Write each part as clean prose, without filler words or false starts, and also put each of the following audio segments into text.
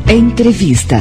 Entrevista.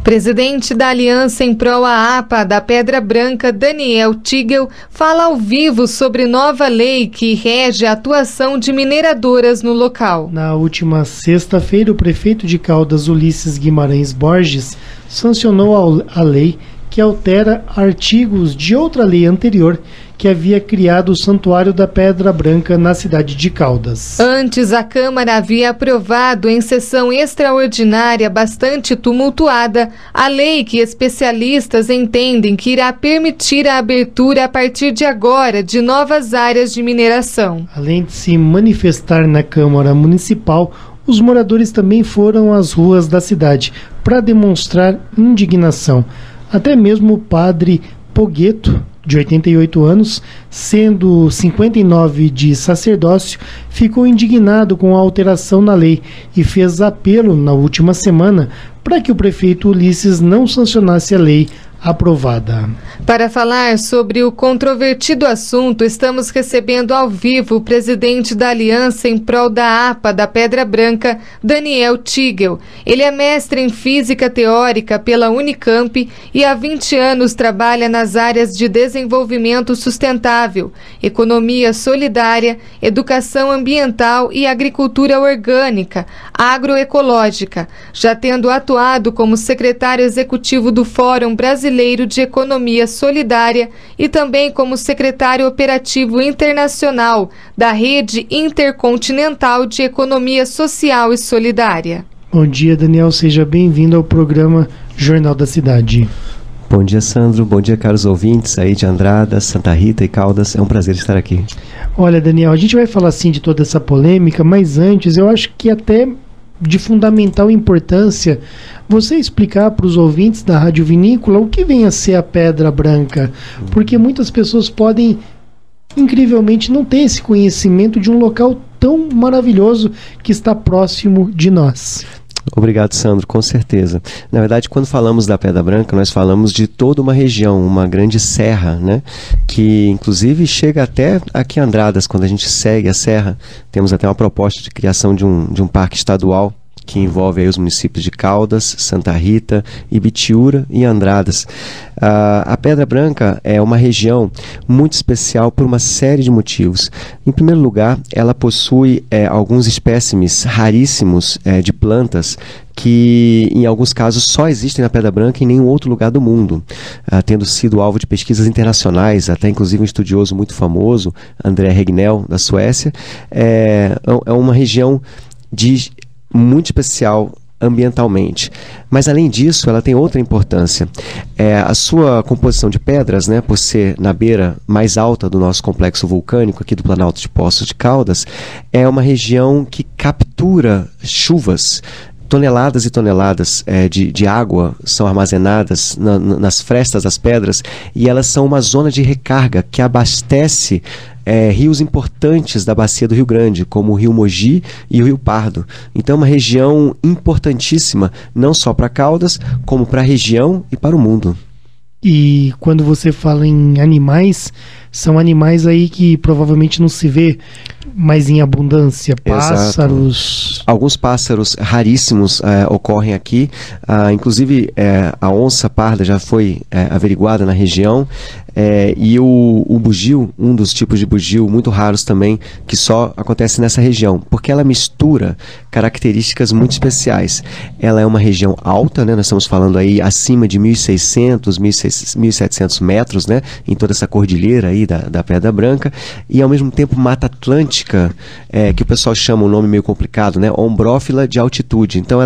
Presidente da Aliança em Prol à APA da Pedra Branca, Daniel Tigel, fala ao vivo sobre nova lei que rege a atuação de mineradoras no local. Na última sexta-feira, o prefeito de Caldas, Ulisses Guimarães Borges, sancionou a lei que altera artigos de outra lei anterior que havia criado o Santuário da Pedra Branca na cidade de Caldas. Antes, a Câmara havia aprovado em sessão extraordinária bastante tumultuada a lei que especialistas entendem que irá permitir a abertura a partir de agora de novas áreas de mineração. Além de se manifestar na Câmara Municipal, os moradores também foram às ruas da cidade para demonstrar indignação. Até mesmo o padre Pogueto, de 88 anos, sendo 59 de sacerdócio, ficou indignado com a alteração na lei e fez apelo na última semana para que o prefeito Ulisses não sancionasse a lei aprovada. Para falar sobre o controvertido assunto, estamos recebendo ao vivo o presidente da Aliança em Prol da APA da Pedra Branca, Daniel Tigel. Ele é mestre em Física Teórica pela Unicamp e há 20 anos trabalha nas áreas de desenvolvimento sustentável, economia solidária, educação ambiental e agricultura orgânica, agroecológica, já tendo atuado como secretário executivo do Fórum Brasileiro de Economia Solidária e também como secretário operativo internacional da Rede Intercontinental de Economia Social e Solidária. Bom dia, Daniel. Seja bem-vindo ao programa Jornal da Cidade. Bom dia, Sandro. Bom dia, caros ouvintes aí de Andradas, Santa Rita e Caldas. É um prazer estar aqui. Olha, Daniel, a gente vai falar sim de toda essa polêmica, mas antes eu acho que até de fundamental importância você explicar para os ouvintes da Rádio Vinícola o que vem a ser a Pedra Branca, porque muitas pessoas podem, incrivelmente, não ter esse conhecimento de um local tão maravilhoso que está próximo de nós. Obrigado, Sandro, com certeza. Na verdade, quando falamos da Pedra Branca, nós falamos de toda uma região, uma grande serra, né? Que inclusive chega até aqui em Andradas. Quando a gente segue a serra, temos até uma proposta de criação de um parque estadual que envolve aí os municípios de Caldas, Santa Rita, Ibitiúra e Andradas. A Pedra Branca é uma região muito especial por uma série de motivos. Em primeiro lugar, ela possui alguns espécimes raríssimos de plantas que em alguns casos só existem na Pedra Branca e em nenhum outro lugar do mundo, tendo sido alvo de pesquisas internacionais, até inclusive um estudioso muito famoso, André Regnell, da Suécia. É uma região muito especial ambientalmente. Mas além disso, ela tem outra importância. A sua composição de pedras, né, por ser na beira mais alta do nosso complexo vulcânico aqui do Planalto de Poços de Caldas, é uma região que captura chuvas. Toneladas e toneladas de água são armazenadas nas frestas das pedras e elas são uma zona de recarga que abastece rios importantes da bacia do Rio Grande, como o Rio Mogi e o Rio Pardo. Então é uma região importantíssima, não só para Caldas, como para a região e para o mundo. E quando você fala em animais, são animais aí que provavelmente não se vê mais em abundância, pássaros. Exato. Alguns pássaros raríssimos ocorrem aqui, inclusive a onça parda já foi averiguada na região, e o bugio, um dos tipos de bugio muito raros também, que só acontece nessa região, porque ela mistura características muito especiais. Ela é uma região alta, né? Nós estamos falando aí acima de 1.600, 1.700 metros, né? Em toda essa cordilheira aí da Pedra Branca, e ao mesmo tempo Mata Atlântica, que o pessoal chama um nome meio complicado, né? Ombrófila de altitude. Então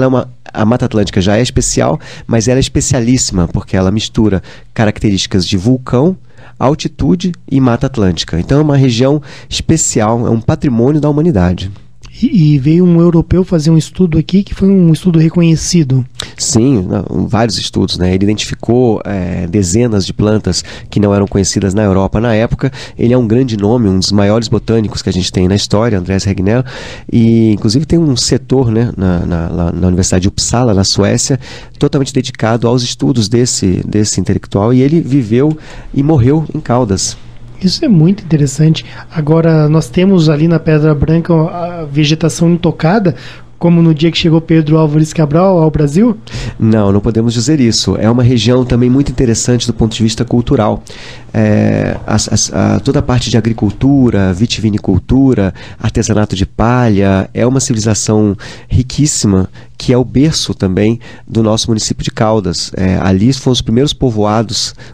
a Mata Atlântica já é especial, mas ela é especialíssima, porque ela mistura características de vulcão, altitude e Mata Atlântica. Então é uma região especial, é um patrimônio da humanidade. E veio um europeu fazer um estudo aqui que foi um estudo reconhecido. Sim, vários estudos, né? Ele identificou dezenas de plantas que não eram conhecidas na Europa na época. Ele é um grande nome, um dos maiores botânicos que a gente tem na história, Andrés Regnell, e inclusive tem um setor, né, na Universidade de Uppsala, na Suécia, totalmente dedicado aos estudos desse intelectual, e ele viveu e morreu em Caldas. Isso é muito interessante. Agora, nós temos ali na Pedra Branca a vegetação intocada. como no dia que chegou Pedro Álvares Cabral ao Brasil? Não podemos dizer isso. É uma região também muito interessante do ponto de vista cultural. Toda a parte de agricultura, vitivinicultura, artesanato de palha, é uma civilização riquíssima, que é o berço também do nosso município de Caldas. Ali foram os primeiros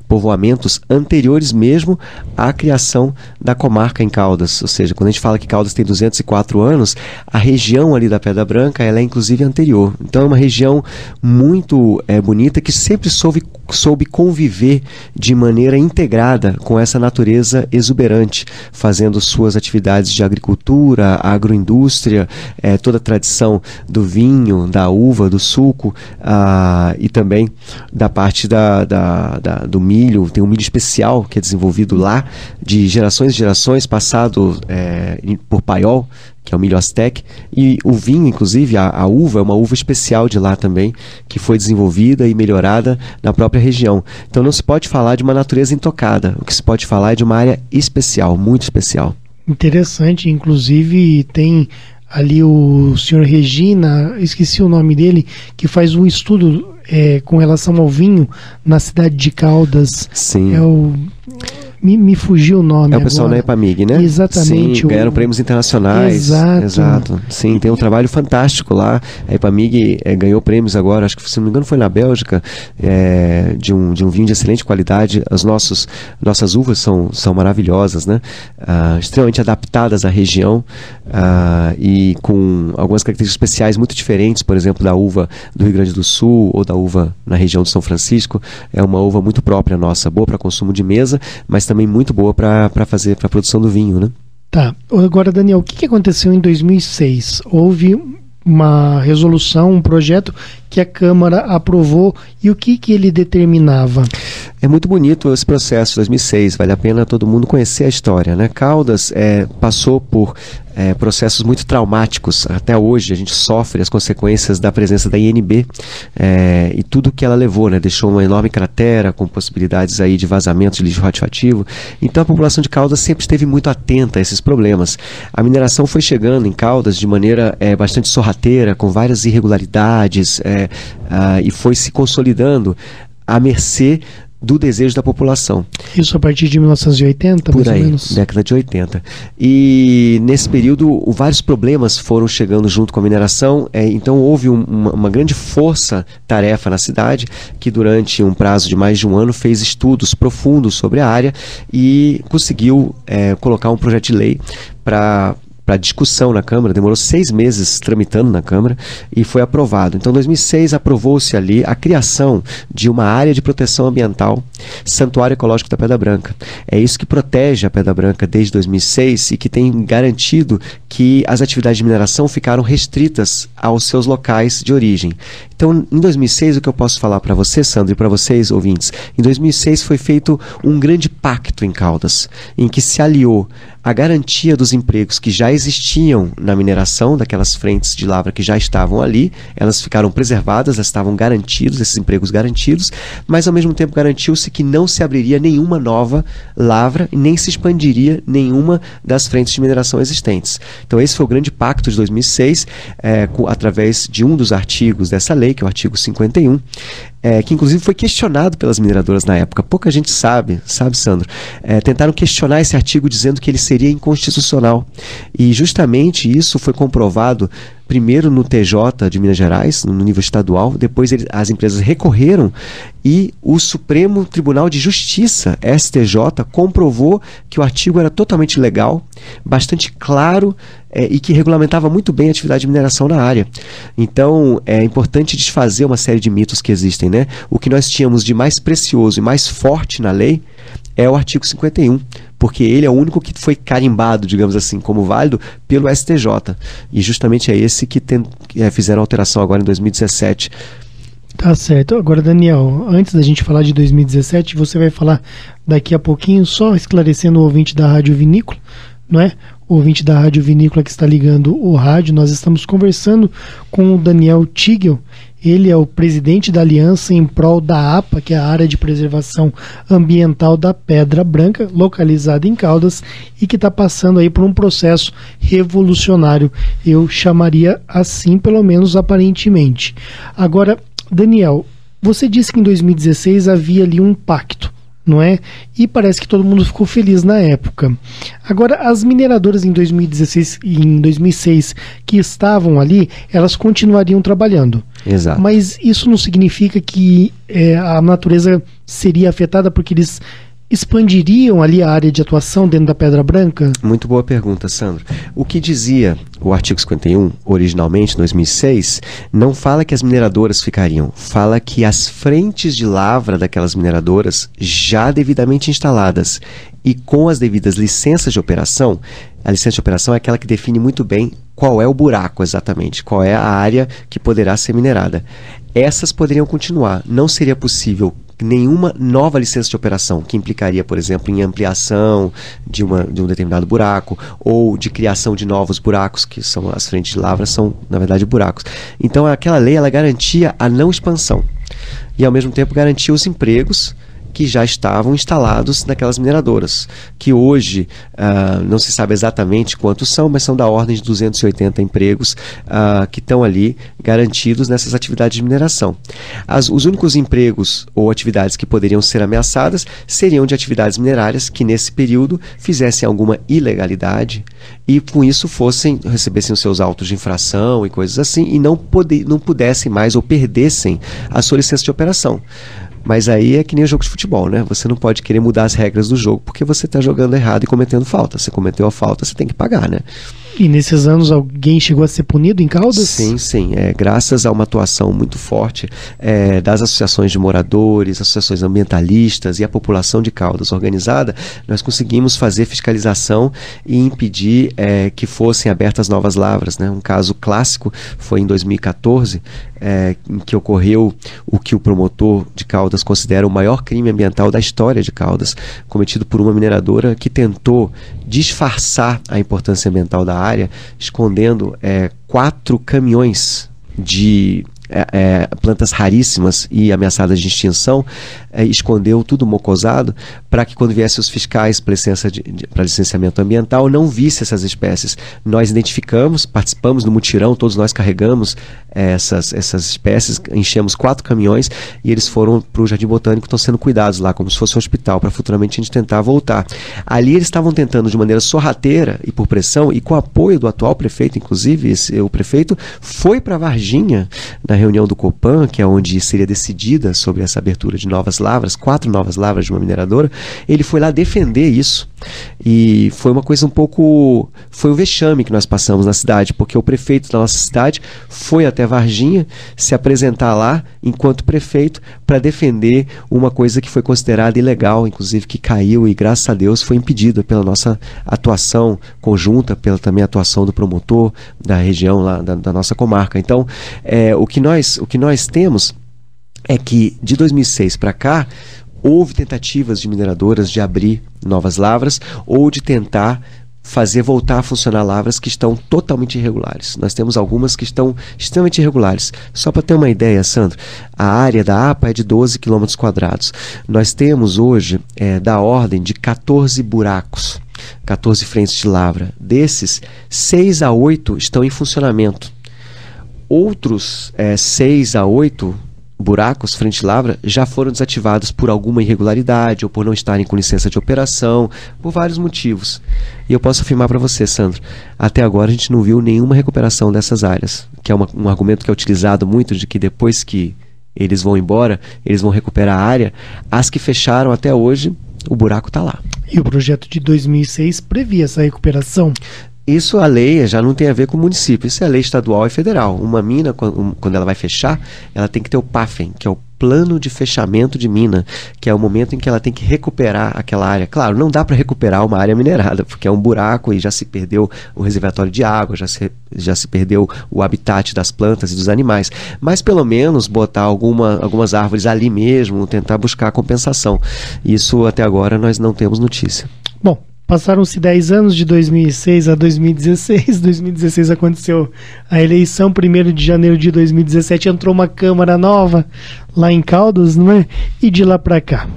povoamentos anteriores mesmo à criação da comarca em Caldas. Ou seja, quando a gente fala que Caldas tem 204 anos, a região ali da Pedra Branca ela é inclusive anterior. Então é uma região muito bonita, que sempre soube conviver de maneira integrada com essa natureza exuberante, fazendo suas atividades de agricultura, agroindústria, toda a tradição do vinho, da uva, do suco, e também da parte do milho. Tem um milho especial que é desenvolvido lá, de gerações e gerações, passado por paiol, que é o milho azteca, e o vinho, inclusive, a uva, é uma uva especial de lá também, que foi desenvolvida e melhorada na própria região. Então não se pode falar de uma natureza intocada, o que se pode falar é de uma área especial, muito especial. Interessante, inclusive tem ali o senhor Regina, esqueci o nome dele, que faz um estudo com relação ao vinho na cidade de Caldas. Sim. Me fugiu o nome agora. É o pessoal da EPAMIG, né? Exatamente. Sim, ganharam prêmios internacionais. Exato. Sim, tem um trabalho fantástico lá. A EPAMIG ganhou prêmios agora, acho que, se não me engano, foi na Bélgica, de um vinho de excelente qualidade. As nossas uvas são maravilhosas, né? Extremamente adaptadas à região, e com algumas características especiais muito diferentes, por exemplo, da uva do Rio Grande do Sul ou da uva na região de São Francisco. É uma uva muito própria nossa, boa para consumo de mesa, mas também muito boa para a produção do vinho, né? Tá. Agora, Daniel, o que aconteceu em 2006? Houve uma resolução, um projeto que a Câmara aprovou, e o que ele determinava? É muito bonito esse processo de 2006, vale a pena todo mundo conhecer a história, né? Caldas passou por processos muito traumáticos. Até hoje a gente sofre as consequências da presença da INB e tudo que ela levou, né? Deixou uma enorme cratera com possibilidades aí de vazamento de lixo radioativo. Então a população de Caldas sempre esteve muito atenta a esses problemas. A mineração foi chegando em Caldas de maneira bastante sorrateira, com várias irregularidades, e foi se consolidando à mercê do desejo da população. Isso a partir de 1980, por mais aí, ou menos? Década de 80. E nesse período vários problemas foram chegando junto com a mineração, então houve uma grande força-tarefa na cidade, que durante um prazo de mais de um ano fez estudos profundos sobre a área e conseguiu colocar um projeto de lei para discussão na Câmara. Demorou 6 meses tramitando na Câmara e foi aprovado. Então, em 2006, aprovou-se ali a criação de uma área de proteção ambiental, Santuário Ecológico da Pedra Branca. É isso que protege a Pedra Branca desde 2006 e que tem garantido que as atividades de mineração ficaram restritas aos seus locais de origem. Então, em 2006, o que eu posso falar para você, Sandro, e para vocês, ouvintes, em 2006 foi feito um grande pacto em Caldas, em que se aliou a garantia dos empregos que já existiam na mineração, daquelas frentes de lavra que já estavam ali, elas ficaram preservadas, elas estavam garantidos, esses empregos garantidos, mas ao mesmo tempo garantiu-se que não se abriria nenhuma nova lavra e nem se expandiria nenhuma das frentes de mineração existentes. Então esse foi o grande pacto de 2006, através de um dos artigos dessa lei, que é o artigo 51, que inclusive foi questionado pelas mineradoras na época. Pouca gente sabe, Sandro? Tentaram questionar esse artigo dizendo que ele seria inconstitucional. E justamente isso foi comprovado primeiro no TJ de Minas Gerais, no nível estadual, depois as empresas recorreram e o Supremo Tribunal de Justiça, STJ, comprovou que o artigo era totalmente legal, bastante claro, e que regulamentava muito bem a atividade de mineração na área. Então, é importante desfazer uma série de mitos que existem, né? O que nós tínhamos de mais precioso e mais forte na lei é o artigo 51, porque ele é o único que foi carimbado, digamos assim, como válido pelo STJ. E justamente é esse que fizeram alteração agora em 2017. Tá certo. Agora, Daniel, antes da gente falar de 2017, você vai falar daqui a pouquinho, só esclarecendo o ouvinte da Rádio Vinícola, não é? O ouvinte da Rádio Vinícola que está ligando o rádio, nós estamos conversando com o Daniel Tigel. Ele é o presidente da Aliança em prol da APA, que é a Área de Preservação Ambiental da Pedra Branca, localizada em Caldas, e que está passando aí por um processo revolucionário. Eu chamaria assim, pelo menos aparentemente. Agora, Daniel, você disse que em 2016 havia ali um pacto, não é? E parece que todo mundo ficou feliz na época. Agora, as mineradoras em 2016 e em 2006 que estavam ali, elas continuariam trabalhando. Exato. Mas isso não significa que a natureza seria afetada porque eles expandiriam ali a área de atuação dentro da Pedra Branca? Muito boa pergunta, Sandro. O que dizia o artigo 51, originalmente, em 2006, não fala que as mineradoras ficariam, fala que as frentes de lavra daquelas mineradoras, já devidamente instaladas e com as devidas licenças de operação, a licença de operação é aquela que define muito bem qual é o buraco exatamente, qual é a área que poderá ser minerada. Essas poderiam continuar, não seria possível nenhuma nova licença de operação, que implicaria, por exemplo, em ampliação de um determinado buraco ou de criação de novos buracos, que são as frentes de lavra, são, na verdade, buracos. Então, aquela lei ela garantia a não expansão e, ao mesmo tempo, garantia os empregos que já estavam instalados naquelas mineradoras, que hoje não se sabe exatamente quantos são, mas são da ordem de 280 empregos que estão ali garantidos nessas atividades de mineração. Os únicos empregos ou atividades que poderiam ser ameaçadas seriam de atividades minerárias que nesse período fizessem alguma ilegalidade e com isso recebessem os seus autos de infração e coisas assim e não pudessem mais ou perdessem a sua licença de operação. Mas aí é que nem o jogo de futebol, né? Você não pode querer mudar as regras do jogo porque você está jogando errado e cometendo falta. Você cometeu a falta, você tem que pagar, né? E nesses anos alguém chegou a ser punido em Caldas? Sim, sim. Graças a uma atuação muito forte das associações de moradores, associações ambientalistas e a população de Caldas organizada, nós conseguimos fazer fiscalização e impedir que fossem abertas novas lavras, né? Um caso clássico foi em 2014, em que ocorreu o que o promotor de Caldas considera o maior crime ambiental da história de Caldas, cometido por uma mineradora que tentou disfarçar a importância ambiental da área, escondendo 4 caminhões de plantas raríssimas e ameaçadas de extinção, escondeu tudo mocosado para que quando viessem os fiscais para licenciamento ambiental não visse essas espécies. Nós identificamos, participamos do mutirão, todos nós carregamos essas espécies, enchemos 4 caminhões e eles foram para o Jardim Botânico, estão sendo cuidados lá como se fosse um hospital, para futuramente a gente tentar voltar. Ali eles estavam tentando de maneira sorrateira e por pressão e com apoio do atual prefeito, inclusive o prefeito foi para Varginha na reunião do Copan, que é onde seria decidida sobre essa abertura de novas lavras, 4 novas lavras de uma mineradora. Ele foi lá defender isso e foi uma coisa foi um vexame que nós passamos na cidade, porque o prefeito da nossa cidade foi até Varginha se apresentar lá enquanto prefeito para defender uma coisa que foi considerada ilegal, inclusive que caiu e graças a Deus foi impedida pela nossa atuação conjunta, pela também atuação do promotor da região lá da nossa comarca. Então, o que nós temos é que de 2006 para cá houve tentativas de mineradoras de abrir novas lavras ou de tentar fazer voltar a funcionar lavras que estão totalmente irregulares. Nós temos algumas que estão extremamente irregulares. Só para ter uma ideia, Sandro, a área da APA é de 12 km². Nós temos hoje da ordem de 14 buracos, 14 frentes de lavra. Desses, 6 a 8 estão em funcionamento. Outros 6 a 8 buracos, frente de lavra, já foram desativados por alguma irregularidade ou por não estarem com licença de operação, por vários motivos. E eu posso afirmar para você, Sandro, até agora a gente não viu nenhuma recuperação dessas áreas, que é um argumento que é utilizado muito de que depois que eles vão embora, eles vão recuperar a área. As que fecharam até hoje, o buraco está lá. E o projeto de 2006 previa essa recuperação? Isso a lei já não tem a ver com o município, isso é lei estadual e federal. Uma mina, quando ela vai fechar, ela tem que ter o PAFEM, que é o Plano de Fechamento de Mina, que é o momento em que ela tem que recuperar aquela área. Claro, não dá para recuperar uma área minerada, porque é um buraco e já se perdeu o reservatório de água, já se perdeu o habitat das plantas e dos animais. Mas pelo menos botar algumas árvores ali mesmo, tentar buscar a compensação. Isso até agora nós não temos notícia. Bom, Passaram-se 10 anos de 2006 a 2016. 2016 aconteceu a eleição, 1º de janeiro de 2017 entrou uma Câmara nova lá em Caldas, não é? E de lá para cá.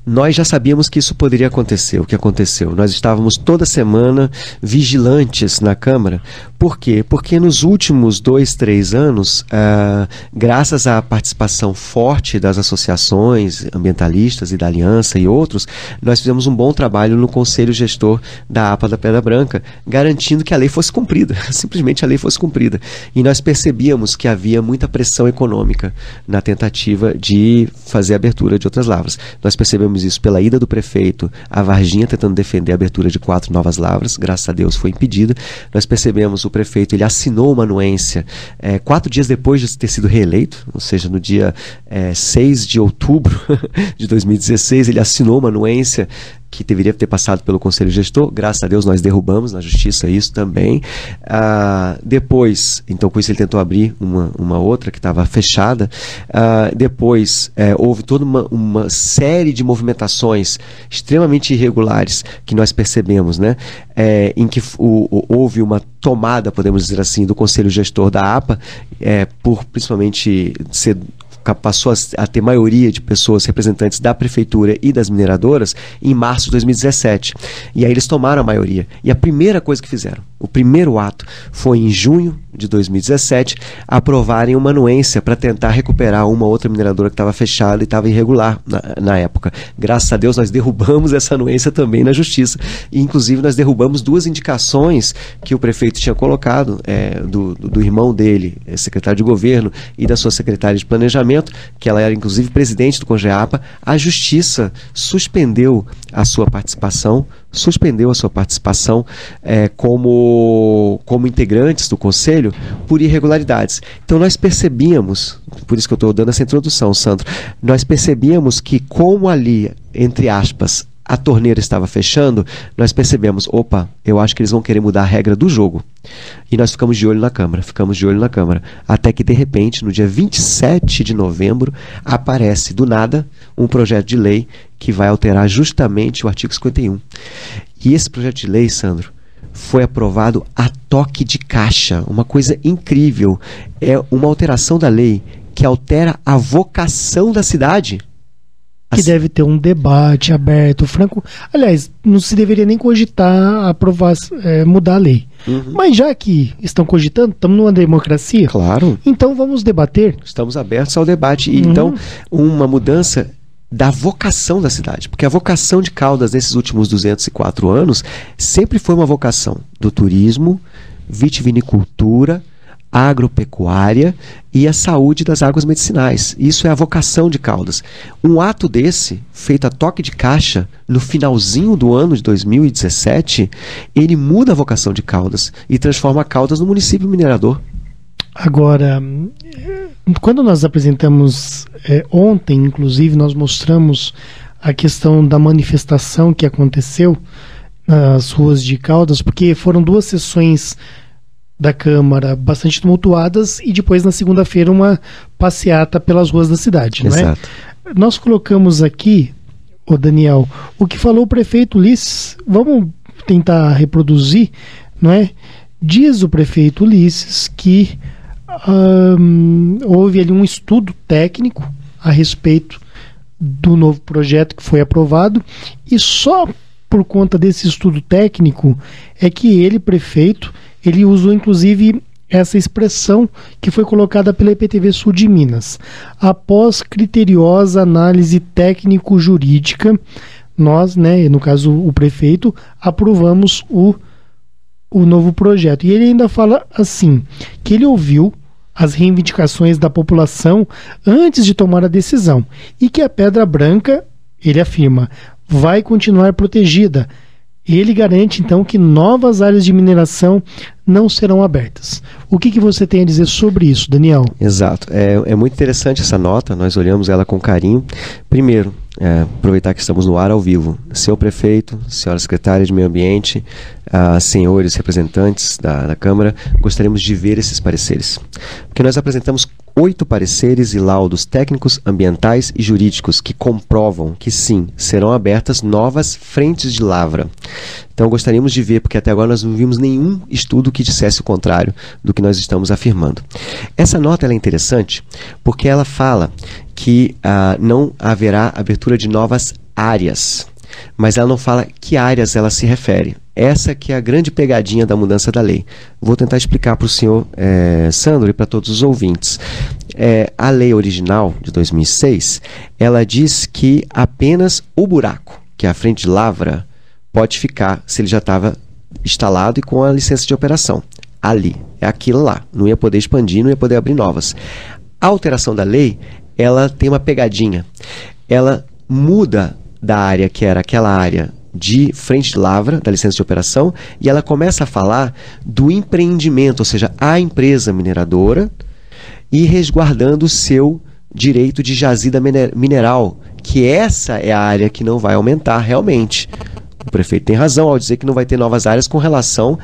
Nós já sabíamos que isso poderia acontecer, o que aconteceu. Nós estávamos toda semana vigilantes na Câmara. Por quê? Porque nos últimos 2, 3 anos, graças à participação forte das associações ambientalistas e da Aliança e outros, nós fizemos um bom trabalho no Conselho Gestor da APA da Pedra Branca, garantindo que a lei fosse cumprida, simplesmente a lei fosse cumprida. E nós percebíamos que havia muita pressão econômica na tentativa de fazer a abertura de outras lavras. Nós percebemos isso pela ida do prefeito a Varginha tentando defender a abertura de 4 novas lavras, graças a Deus foi impedida. Nós percebemos o prefeito, ele assinou uma anuência 4 dias depois de ter sido reeleito, ou seja, no dia 6 de outubro de 2016, ele assinou uma anuência que deveria ter passado pelo Conselho Gestor. Graças a Deus nós derrubamos na Justiça isso também. Depois, então com isso ele tentou abrir uma outra que estava fechada. Depois houve toda uma série de movimentações extremamente irregulares que nós percebemos, né? Em que houve uma tomada, podemos dizer assim, do Conselho Gestor da APA, por principalmente passou a ter maioria de pessoas representantes da prefeitura e das mineradoras em março de 2017. E aí eles tomaram a maioria. E a primeira coisa que fizeram, o primeiro ato, foi em junho de 2017, aprovarem uma anuência para tentar recuperar uma outra mineradora que estava fechada e estava irregular na época. Graças a Deus nós derrubamos essa anuência também na Justiça. E inclusive nós derrubamos 2 indicações que o prefeito tinha colocado, do irmão dele, secretário de governo, e da sua secretária de planejamento, que ela era inclusive presidente do CONGEAPA. A Justiça suspendeu a sua participação como integrantes do Conselho por irregularidades. Então nós percebíamos, por isso que eu estou dando essa introdução, Sandro, nós percebíamos que como ali, entre aspas, a torneira estava fechando, nós percebemos, opa, eu acho que eles vão querer mudar a regra do jogo. E nós ficamos de olho na Câmara, até que de repente, no dia 27 de novembro, aparece do nada um projeto de lei que vai alterar justamente o artigo 51. E esse projeto de lei, Sandro, foi aprovado a toque de caixa, uma coisa incrível. É uma alteração da lei que altera a vocação da cidade. Que deve ter um debate aberto, franco. Aliás, não se deveria nem cogitar aprovar, mudar a lei. Uhum. Mas já que estão cogitando, estamos numa democracia. Claro. Então vamos debater. Estamos abertos ao debate. E, então, uma mudança da vocação da cidade. Porque a vocação de Caldas nesses últimos 204 anos sempre foi uma vocação do turismo, vitivinicultura, agropecuária e a saúde das águas medicinais. Isso é a vocação de Caldas. Um ato desse, feito a toque de caixa, no finalzinho do ano de 2017, ele muda a vocação de Caldas e transforma Caldas no município minerador. Agora, quando nós apresentamos ontem, inclusive, nós mostramos a questão da manifestação que aconteceu nas ruas de Caldas, porque foram 2 sessões da Câmara bastante tumultuadas e depois na segunda-feira uma passeata pelas ruas da cidade. Exato. Não é? Nós colocamos aqui, Daniel, o que falou o prefeito Ulisses. Vamos tentar reproduzir, não é? Diz o prefeito Ulisses que houve ali um estudo técnico a respeito do novo projeto que foi aprovado e só por conta desse estudo técnico é que ele, prefeito, ele usou inclusive essa expressão que foi colocada pela EPTV Sul de Minas. Após criteriosa análise técnico-jurídica, nós, né, no caso o prefeito, aprovamos o novo projeto. E ele ainda fala assim, que ele ouviu as reivindicações da população antes de tomar a decisão e que a Pedra Branca, ele afirma, vai continuar protegida. Ele garante, então, que novas áreas de mineração não serão abertas. O que você tem a dizer sobre isso, Daniel? Exato. É muito interessante essa nota, nós olhamos ela com carinho. Primeiro, aproveitar que estamos no ar ao vivo. Senhor prefeito, senhora secretária de Meio Ambiente, senhores representantes da Câmara, gostaríamos de ver esses pareceres. Porque nós apresentamos 8 pareceres e laudos técnicos, ambientais e jurídicos que comprovam que sim, serão abertas novas frentes de lavra. Então gostaríamos de ver, porque até agora nós não vimos nenhum estudo que dissesse o contrário do que nós estamos afirmando. Essa nota ela é interessante porque ela fala que não haverá abertura de novas áreas, mas ela não fala que áreas ela se refere. Essa que é a grande pegadinha da mudança da lei. Vou tentar explicar para o senhor Sandro e para todos os ouvintes. A lei original de 2006, ela diz que apenas o buraco, que é a frente de lavra, pode ficar se ele já estava instalado e com a licença de operação. Ali, é aquilo lá. Não ia poder expandir, não ia poder abrir novas. A alteração da lei, ela tem uma pegadinha. Ela muda da área que era aquela área de frente de lavra, da licença de operação, e ela começa a falar do empreendimento, ou seja, a empresa mineradora, e resguardando o seu direito de jazida mineral, que essa é a área que não vai aumentar realmente. O prefeito tem razão ao dizer que não vai ter novas áreas com relação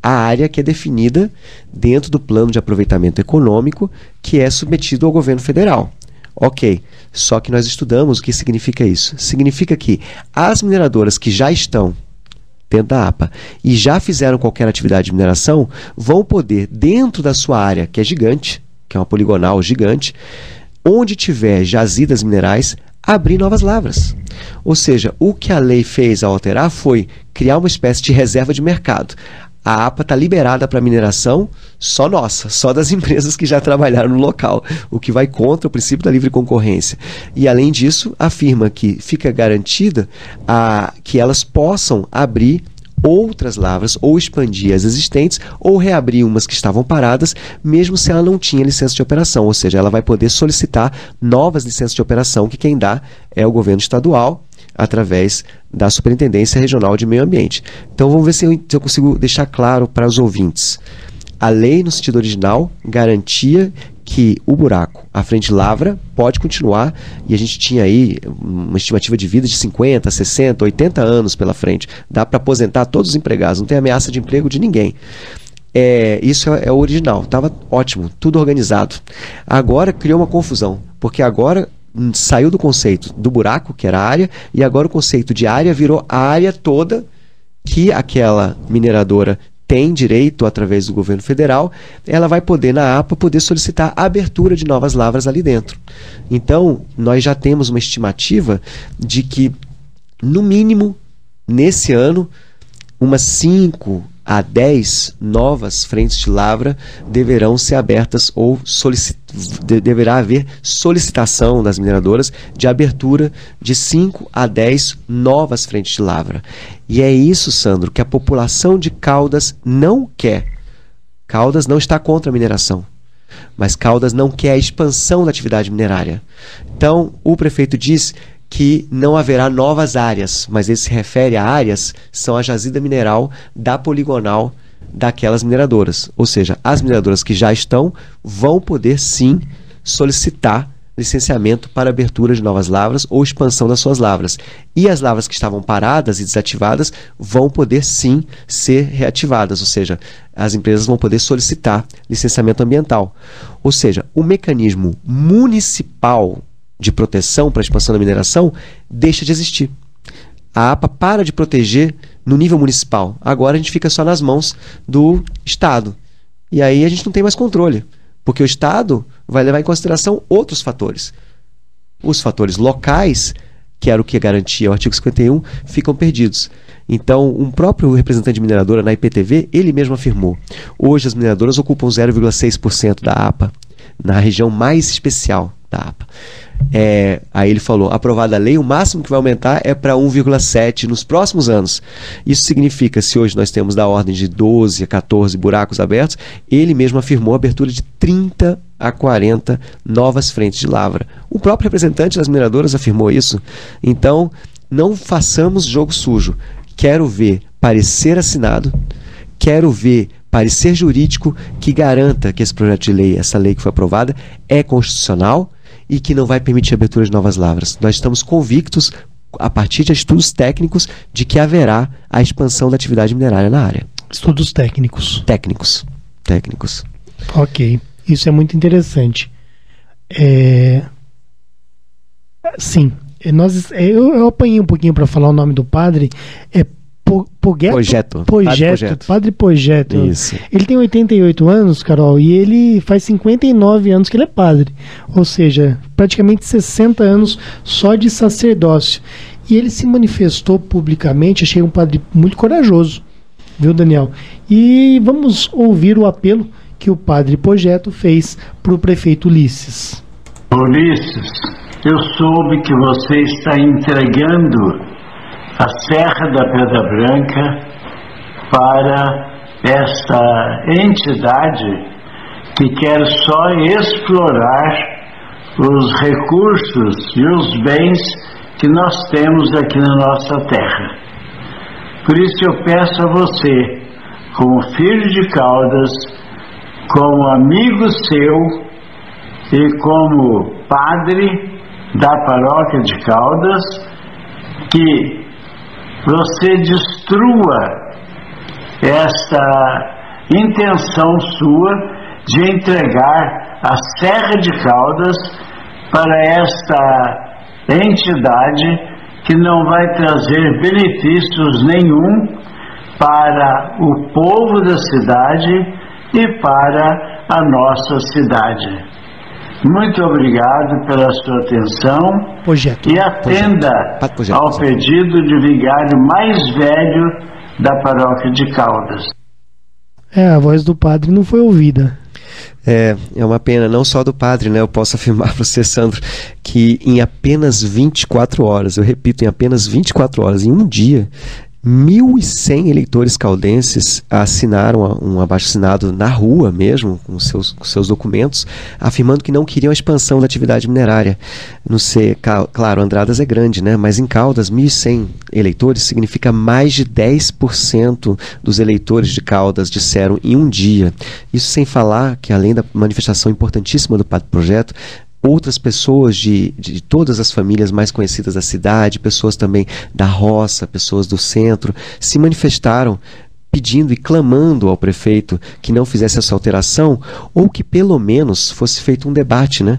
à área que é definida dentro do plano de aproveitamento econômico que é submetido ao governo federal. Ok, só que nós estudamos o que significa isso. Significa que as mineradoras que já estão dentro da APA e já fizeram qualquer atividade de mineração vão poder, dentro da sua área, que é gigante, que é uma poligonal gigante, onde tiver jazidas minerais, abrir novas lavras. Ou seja, o que a lei fez ao alterar foi criar uma espécie de reserva de mercado. A APA está liberada para mineração só nossa, só das empresas que já trabalharam no local, o que vai contra o princípio da livre concorrência. E, além disso, afirma que fica garantida que elas possam abrir outras lavras, ou expandir as existentes, ou reabrir umas que estavam paradas, mesmo se ela não tinha licença de operação. Ou seja, ela vai poder solicitar novas licenças de operação, que quem dá é o governo estadual, através da Superintendência Regional de Meio Ambiente. Então vamos ver se eu consigo deixar claro para os ouvintes. A lei, no sentido original, garantia que o buraco, a frente de lavra, pode continuar, e a gente tinha aí uma estimativa de vida de 50, 60, 80 anos pela frente. Dá para aposentar todos os empregados, não tem ameaça de emprego de ninguém. Isso é o original, estava ótimo, tudo organizado. Agora criou uma confusão, porque agora saiu do conceito do buraco, que era a área, e agora o conceito de área virou a área toda que aquela mineradora tem direito, através do governo federal, ela vai poder, na APA, poder solicitar a abertura de novas lavras ali dentro. Então, nós já temos uma estimativa de que, no mínimo, nesse ano, umas 5 a 10 novas frentes de lavra deverão ser abertas ou deverá haver solicitação das mineradoras de abertura de 5 a 10 novas frentes de lavra. E é isso, Sandro, que a população de Caldas não quer. Caldas não está contra a mineração, mas Caldas não quer a expansão da atividade minerária. Então, o prefeito diz que não haverá novas áreas, mas ele se refere a áreas são a jazida mineral da poligonal daquelas mineradoras. Ou seja, as mineradoras que já estão vão poder sim solicitar licenciamento para abertura de novas lavras ou expansão das suas lavras. E as lavras que estavam paradas e desativadas vão poder sim ser reativadas, ou seja, as empresas vão poder solicitar licenciamento ambiental. Ou seja, o mecanismo municipal de proteção para a expansão da mineração deixa de existir. A APA para de proteger no nível municipal. Agora a gente fica só nas mãos do Estado. E aí a gente não tem mais controle, porque o Estado vai levar em consideração outros fatores. Os fatores locais, que era o que garantia o artigo 51, ficam perdidos. Então, um próprio representante de mineradora na IPTV, ele mesmo afirmou: hoje as mineradoras ocupam 0,6% da APA, na região mais especial da APA. Aí ele falou, aprovada a lei, o máximo que vai aumentar é para 1,7 nos próximos anos. Isso significa, se hoje nós temos da ordem de 12 a 14 buracos abertos, ele mesmo afirmou a abertura de 30 a 40 novas frentes de lavra. O próprio representante das mineradoras afirmou isso. Então, não façamos jogo sujo. Quero ver parecer assinado, quero ver parecer jurídico que garanta que esse projeto de lei, essa lei que foi aprovada, é constitucional e que não vai permitir a abertura de novas lavras. Nós estamos convictos, a partir de estudos técnicos, de que haverá a expansão da atividade minerária na área. Estudos técnicos. Técnicos. Ok, isso é muito interessante. Sim, eu apanhei um pouquinho para falar o nome do padre. Padre Pogetto. Isso. Ele tem 88 anos, Carol, e ele faz 59 anos que ele é padre. Ou seja, praticamente 60 anos só de sacerdócio. E ele se manifestou publicamente, achei um padre muito corajoso, viu, Daniel? E vamos ouvir o apelo que o padre Pogetto fez para o prefeito Ulisses. Ulisses, eu soube que você está entregando a Serra da Pedra Branca para esta entidade que quer só explorar os recursos e os bens que nós temos aqui na nossa terra. Por isso eu peço a você, como filho de Caldas, como amigo seu e como padre da paróquia de Caldas, que você destrua esta intenção sua de entregar a Serra de Caldas para esta entidade que não vai trazer benefícios nenhum para o povo da cidade e para a nossa cidade. Muito obrigado pela sua atenção e atenda ao pedido de vigário mais velho da paróquia de Caldas. A voz do padre não foi ouvida. É uma pena, não só do padre, né? Eu posso afirmar para você, Sandro, que em apenas 24 horas, eu repito, em apenas 24 horas, em um dia, 1.100 eleitores caldenses assinaram um abaixo-assinado na rua mesmo, com seus documentos, afirmando que não queriam a expansão da atividade minerária. Não sei, claro, Andradas é grande, né? Mas em Caldas, 1.100 eleitores significa mais de 10% dos eleitores de Caldas disseram em um dia. Isso sem falar que, além da manifestação importantíssima do Padre Pogetto, outras pessoas de todas as famílias mais conhecidas da cidade, pessoas também da roça, pessoas do centro, se manifestaram pedindo e clamando ao prefeito que não fizesse essa alteração, ou que pelo menos fosse feito um debate, né?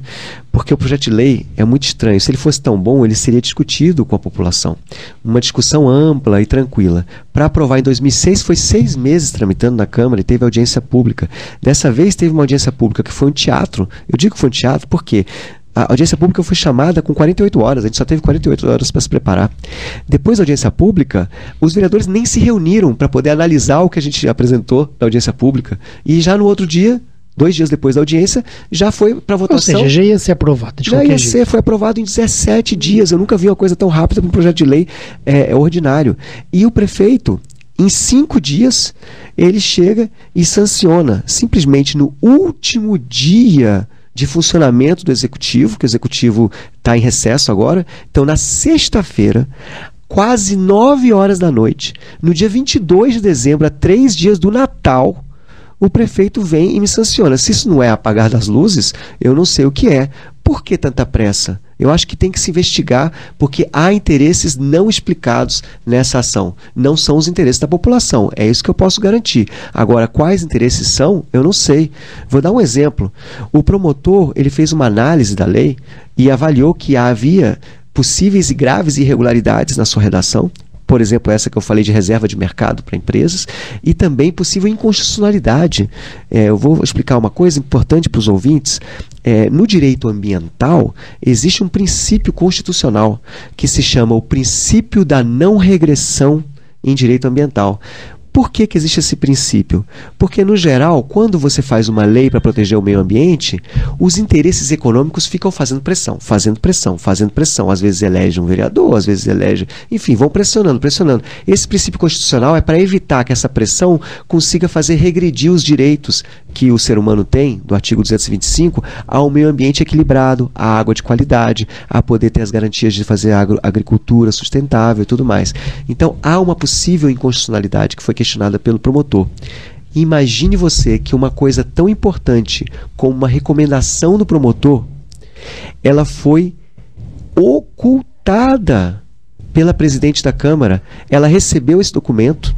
Porque o projeto de lei é muito estranho. Se ele fosse tão bom, ele seria discutido com a população. Uma discussão ampla e tranquila. Para aprovar em 2006, foi 6 meses tramitando na Câmara e teve audiência pública. Dessa vez teve uma audiência pública que foi um teatro. Eu digo que foi um teatro porque a audiência pública foi chamada com 48 horas, a gente só teve 48 horas para se preparar. Depois da audiência pública, os vereadores nem se reuniram para poder analisar o que a gente apresentou na audiência pública. E já no outro dia, 2 dias depois da audiência, já foi para votação. Ou seja, já ia ser aprovado. Foi aprovado em 17 dias. Eu nunca vi uma coisa tão rápida para um projeto de lei ordinário. E o prefeito, em 5 dias, ele chega e sanciona, simplesmente no último dia de funcionamento do Executivo, que o Executivo está em recesso agora. Então, na sexta-feira, quase 9 horas da noite, no dia 22 de dezembro, a 3 dias do Natal, o prefeito vem e me sanciona. Se isso não é apagar das luzes, eu não sei o que é. Por que tanta pressa? Eu acho que tem que se investigar, porque há interesses não explicados nessa ação. Não são os interesses da população, é isso que eu posso garantir. Agora, quais interesses são, eu não sei. Vou dar um exemplo. O promotor, ele fez uma análise da lei e avaliou que havia possíveis e graves irregularidades na sua redação. Por exemplo, essa que eu falei de reserva de mercado para empresas, e também possível inconstitucionalidade. Eu vou explicar uma coisa importante para os ouvintes. No direito ambiental, existe um princípio constitucional que se chama o princípio da não regressão em direito ambiental. Por que existe esse princípio? Porque, no geral, quando você faz uma lei para proteger o meio ambiente, os interesses econômicos ficam fazendo pressão. Às vezes elege um vereador, às vezes elege... Enfim, vão pressionando. Esse princípio constitucional é para evitar que essa pressão consiga fazer regredir os direitos que o ser humano tem, do artigo 225, ao meio ambiente equilibrado, à água de qualidade, a poder ter as garantias de fazer agricultura sustentável e tudo mais. Então, há uma possível inconstitucionalidade que foi questionada pelo promotor. Imagine você que uma coisa tão importante como uma recomendação do promotor, ela foi ocultada pela presidente da Câmara. Ela recebeu esse documento,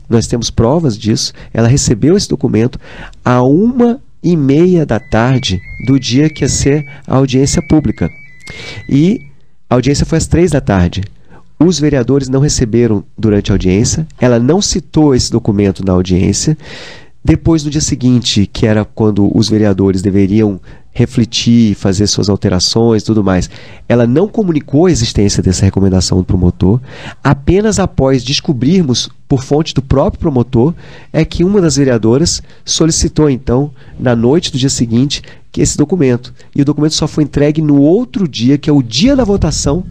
nós temos provas disso, ela recebeu esse documento a 1 1h30 do dia que ia ser a audiência pública. E a audiência foi às 3h. Os vereadores não receberam durante a audiência, ela não citou esse documento na audiência. Depois, no dia seguinte, que era quando os vereadores deveriam refletir, fazer suas alterações e tudo mais, ela não comunicou a existência dessa recomendação do promotor. Apenas após descobrirmos, por fonte do próprio promotor, é que uma das vereadoras solicitou, então, na noite do dia seguinte, que esse documento. E o documento só foi entregue no outro dia, que é o dia da votação,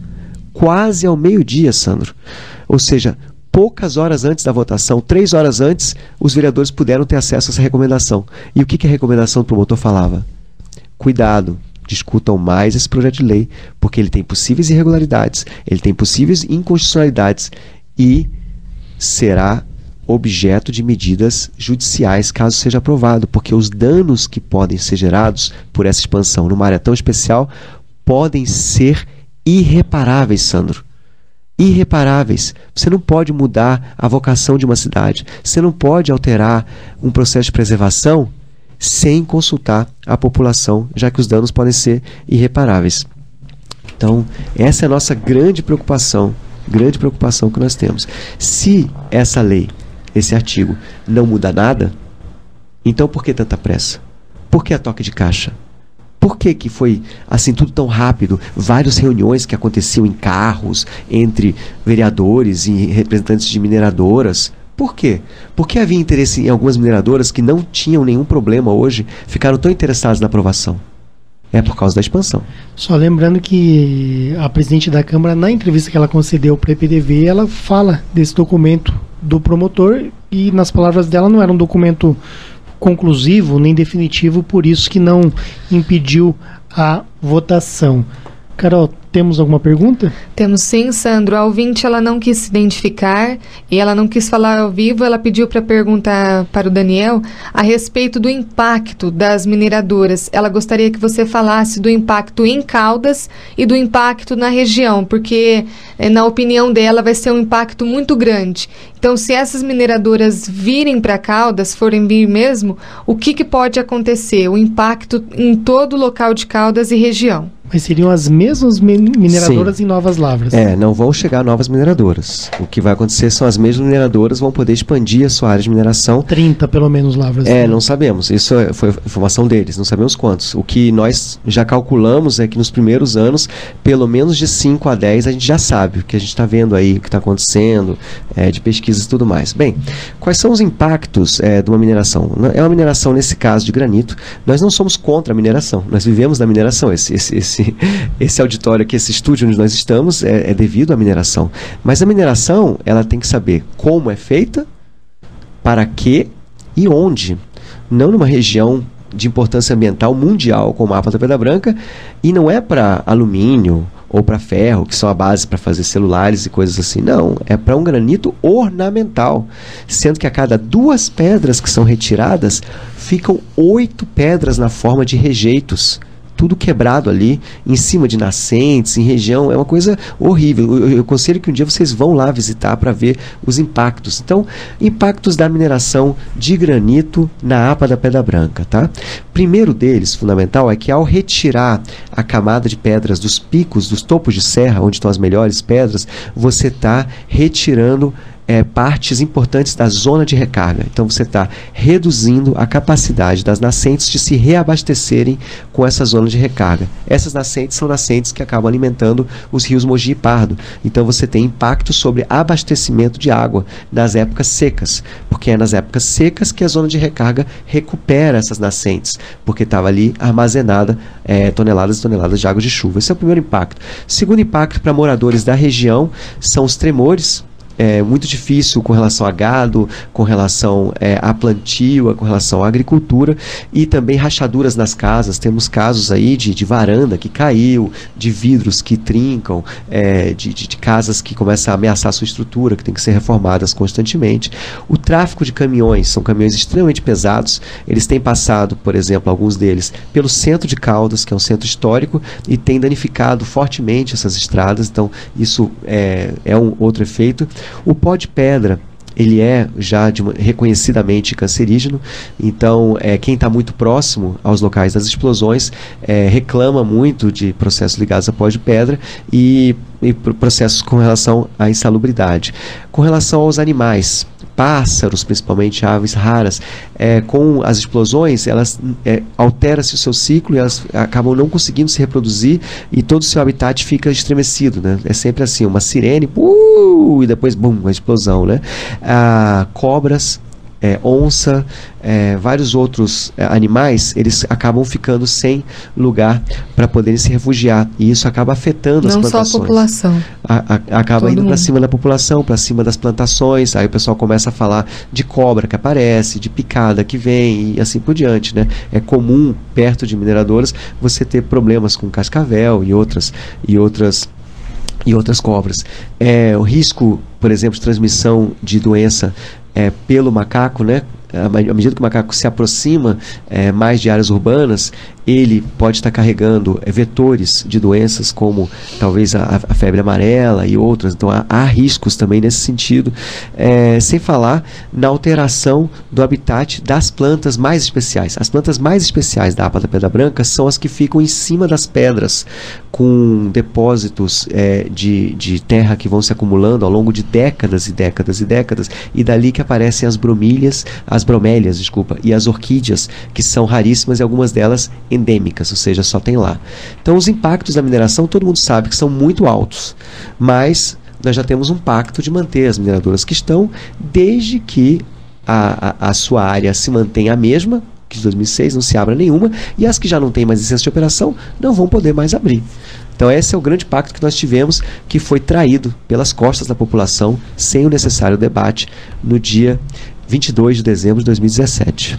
quase ao meio-dia, Sandro. Ou seja, poucas horas antes da votação, 3 horas antes, os vereadores puderam ter acesso a essa recomendação. E o que a recomendação do promotor falava? Cuidado, discutam mais esse projeto de lei, porque ele tem possíveis irregularidades, ele tem possíveis inconstitucionalidades e será objeto de medidas judiciais caso seja aprovado, porque os danos que podem ser gerados por essa expansão numa área tão especial podem ser irreparáveis, Sandro. Irreparáveis. Você não pode mudar a vocação de uma cidade. Você não pode alterar um processo de preservação sem consultar a população, já que os danos podem ser irreparáveis. Então, essa é a nossa grande preocupação que nós temos. Se essa lei, esse artigo, não muda nada, então por que tanta pressa? Por que a toque de caixa? Por que foi assim tudo tão rápido? Várias reuniões que aconteciam em carros, entre vereadores e representantes de mineradoras. Por quê? Porque havia interesse em algumas mineradoras que não tinham nenhum problema hoje, ficaram tão interessadas na aprovação. É por causa da expansão. Só lembrando que a presidente da Câmara, na entrevista que ela concedeu para a EPDV, ela fala desse documento do promotor e, nas palavras dela, não era um documento conclusivo nem definitivo, por isso que não impediu a votação. Carol, temos alguma pergunta? Temos sim, Sandro. A ouvinte, ela não quis se identificar e ela não quis falar ao vivo. Ela pediu para perguntar para o Daniel a respeito do impacto das mineradoras. Ela gostaria que você falasse do impacto em Caldas e do impacto na região, porque, na opinião dela, vai ser um impacto muito grande. Então, se essas mineradoras virem para Caldas, forem vir mesmo, o que pode acontecer? O impacto em todo o local de Caldas e região. Mas seriam as mesmas mineradoras em Novas Lavras? Não vão chegar novas mineradoras. O que vai acontecer são as mesmas mineradoras vão poder expandir a sua área de mineração. 30 pelo menos lavras. Não sabemos. Isso foi informação deles, não sabemos quantos. O que nós já calculamos é que nos primeiros anos, pelo menos de 5 a 10, a gente já sabe o que a gente está vendo aí, o que está acontecendo, de pesquisas e tudo mais. Bem, quais são os impactos de uma mineração? É uma mineração, nesse caso, de granito. Nós não somos contra a mineração, nós vivemos da mineração. Esse auditório aqui, esse estúdio onde nós estamos, é devido à mineração. Mas a mineração, ela tem que saber como é feita, para quê e onde. Não numa região de importância ambiental mundial, como o mapa da Pedra Branca, e não é para alumínio ou para ferro, que são a base para fazer celulares e coisas assim. Não, é para um granito ornamental, sendo que a cada 2 pedras que são retiradas, ficam 8 pedras na forma de rejeitos. Tudo quebrado ali, em cima de nascentes, em região, é uma coisa horrível. Eu aconselho que um dia vocês vão lá visitar para ver os impactos. Então, impactos da mineração de granito na APA da Pedra Branca, tá? Primeiro deles, fundamental, é que ao retirar a camada de pedras dos picos, dos topos de serra, onde estão as melhores pedras, você está retirando partes importantes da zona de recarga. Então você está reduzindo a capacidade das nascentes de se reabastecerem com essa zona de recarga. Essas nascentes são nascentes que acabam alimentando os rios Mogi e Pardo. Então você tem impacto sobre abastecimento de água nas épocas secas, porque é nas épocas secas que a zona de recarga recupera essas nascentes, porque estava ali armazenada toneladas e toneladas de água de chuva. Esse é o primeiro impacto. Segundo impacto para moradores da região são os tremores. É muito difícil com relação a gado, com relação a plantio, com relação à agricultura, e também rachaduras nas casas. Temos casos aí de varanda que caiu, de vidros que trincam, de casas que começam a ameaçar a sua estrutura, que tem que ser reformadas constantemente. O tráfego de caminhões, são caminhões extremamente pesados. Eles têm passado, por exemplo, alguns deles, pelo centro de Caldas, que é um centro histórico, e tem danificado fortemente essas estradas. Então isso é um outro efeito. O pó de pedra, ele é já reconhecidamente cancerígeno. Então, quem está muito próximo aos locais das explosões reclama muito de processos ligados a pó de pedra e processos com relação à insalubridade. Com relação aos animais, pássaros, principalmente aves raras, com as explosões, elas altera-se o seu ciclo e elas acabam não conseguindo se reproduzir e todo o seu habitat fica estremecido, né? É sempre assim, uma sirene, e depois, bum, uma explosão, né? Cobras, onça, vários outros animais, eles acabam ficando sem lugar para poderem se refugiar, e isso acaba afetando as plantações. Não só a população. Acaba indo para cima da população, para cima das plantações, aí o pessoal começa a falar de cobra que aparece, de picada que vem, e assim por diante, né? É comum, perto de mineradoras, você ter problemas com cascavel e outras cobras. O risco, por exemplo, de transmissão de doença pelo macaco, né? À medida que o macaco se aproxima mais de áreas urbanas, ele pode estar carregando vetores de doenças como talvez a febre amarela e outras. Então há riscos também nesse sentido, sem falar na alteração do habitat das plantas mais especiais. As plantas mais especiais da APA da Pedra Branca são as que ficam em cima das pedras, com depósitos de terra que vão se acumulando ao longo de décadas e décadas e décadas, e dali que aparecem as bromélias, e as orquídeas, que são raríssimas e algumas delas endêmicas, ou seja, só tem lá. Então os impactos da mineração, todo mundo sabe que são muito altos, mas nós já temos um pacto de manter as mineradoras que estão, desde que a sua área se mantenha a mesma, que de 2006 não se abra nenhuma, e as que já não têm mais licença de operação não vão poder mais abrir. Então esse é o grande pacto que nós tivemos, que foi traído pelas costas da população, sem o necessário debate, no dia 22 de dezembro de 2017.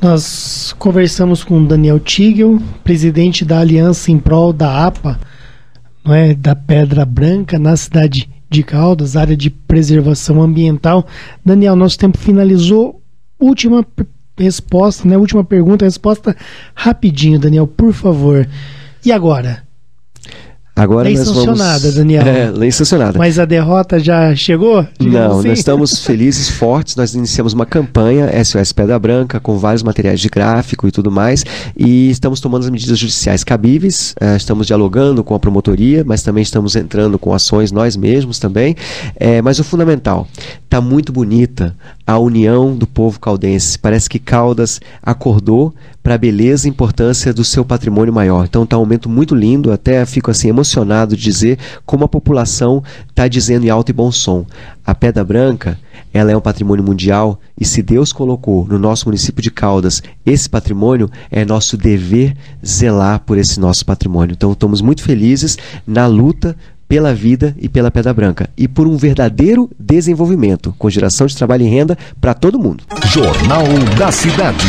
Nós conversamos com Daniel Tigel, presidente da Aliança em Prol da APA, da Pedra Branca, na cidade de Caldas, área de preservação ambiental. Daniel, nosso tempo finalizou. Última resposta, última pergunta, resposta rapidinho, Daniel, por favor. E agora? Agora lei sancionada, Daniel. Lei sancionada. Mas a derrota já chegou? Não, assim? Nós estamos felizes, fortes. Nós iniciamos uma campanha SOS Pedra Branca com vários materiais de gráfico e tudo mais, e estamos tomando as medidas judiciais cabíveis. Estamos dialogando com a promotoria, mas também estamos entrando com ações nós mesmos também. Mas o fundamental, está muito bonita a união do povo caldense. Parece que Caldas acordou para a beleza e importância do seu patrimônio maior. Então está um momento muito lindo, até fico assim emocionado de dizer como a população está dizendo em alto e bom som. A Pedra Branca, ela é um patrimônio mundial, e se Deus colocou no nosso município de Caldas esse patrimônio, é nosso dever zelar por esse nosso patrimônio. Então estamos muito felizes na luta pela vida e pela Pedra Branca, e por um verdadeiro desenvolvimento, com geração de trabalho e renda para todo mundo. Jornal da Cidade.